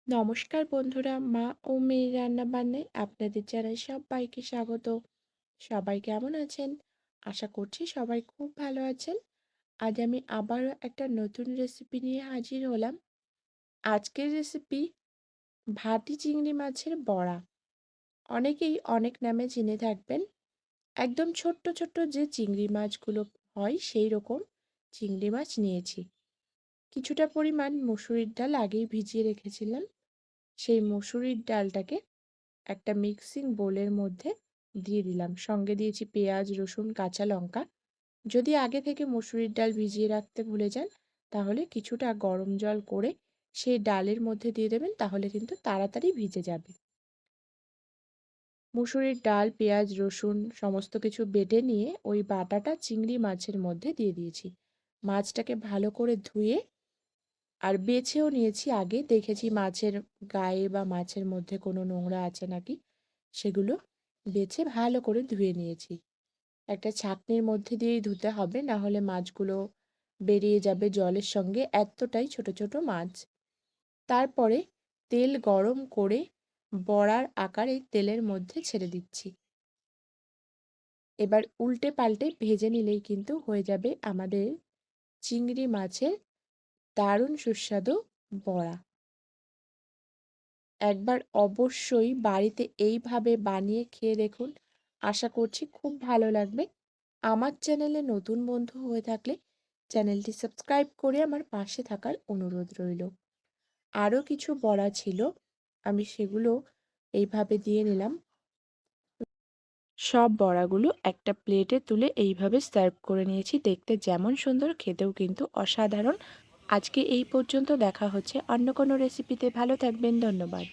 নমস্কার বন্ধুরা, মা ও মেয়ের রান্নাবান্নায় আপনাদের জানাই সবাইকে স্বাগত। সবাই কেমন আছেন? আশা করছি সবাই খুব ভালো আছেন। আজ আমি আবারও একটা নতুন রেসিপি নিয়ে হাজির হলাম। আজকের রেসিপি ভাটি চিংড়ি মাছের বড়া। অনেকেই অনেক নামে চিনে থাকবেন। একদম ছোট্ট ছোট্ট যে চিংড়ি মাছগুলো হয় সেই রকম চিংড়ি মাছ নিয়েছি। কিছুটা পরিমাণ মুসুরির ডাল আগেই ভিজিয়ে রেখেছিলাম। সেই মসুরির ডালটাকে একটা মিক্সিং বোলের মধ্যে দিয়ে দিলাম। সঙ্গে দিয়েছি পেঁয়াজ, রসুন, কাঁচা লঙ্কা। যদি আগে থেকে মসুরির ডাল ভিজিয়ে রাখতে ভুলে যান, তাহলে কিছুটা গরম জল করে সেই ডালের মধ্যে দিয়ে দেবেন, তাহলে কিন্তু তাড়াতাড়ি ভিজে যাবে। মুসুরির ডাল, পেঁয়াজ, রসুন সমস্ত কিছু বেটে নিয়ে ওই বাটাটা চিংড়ি মাছের মধ্যে দিয়ে দিয়েছি। মাছটাকে ভালো করে ধুয়ে আর বেছেও নিয়েছি আগে। দেখেছি মাছের গায়ে বা মাছের মধ্যে কোনো নোংরা আছে নাকি, সেগুলো বেছে ভালো করে ধুয়ে নিয়েছি। একটা ছাঁকনির মধ্যে দিয়েই ধুতে হবে, না হলে মাছগুলো বেরিয়ে যাবে জলের সঙ্গে, এতটাই ছোট ছোট মাছ। তারপরে তেল গরম করে বড়ার আকারে তেলের মধ্যে ছেড়ে দিচ্ছি। এবার উল্টে পাল্টে ভেজে নিলেই কিন্তু হয়ে যাবে আমাদের চিংড়ি মাছের দারুণ সুস্বাদু বড়া। একবার অবশ্যই বাড়িতে এইভাবে বানিয়ে খেয়ে দেখুন। আশা করছি খুব ভালো লাগবে। আমার চ্যানেলে নতুন বন্ধু হয়ে থাকলে চ্যানেলটি সাবস্ক্রাইব করে আমার পাশে থাকার অনুরোধ রইল। আরও কিছু বড়া ছিল, আমি সেগুলো এইভাবে দিয়ে নিলাম। সব বড়াগুলো একটা প্লেটে তুলে এইভাবে সার্ভ করে নিয়েছি। দেখতে যেমন সুন্দর, খেতেও কিন্তু অসাধারণ। আজকে এই পর্যন্ত, দেখা হচ্ছে অন্য কোনো রেসিপিতে। ভালো থাকবেন, ধন্যবাদ।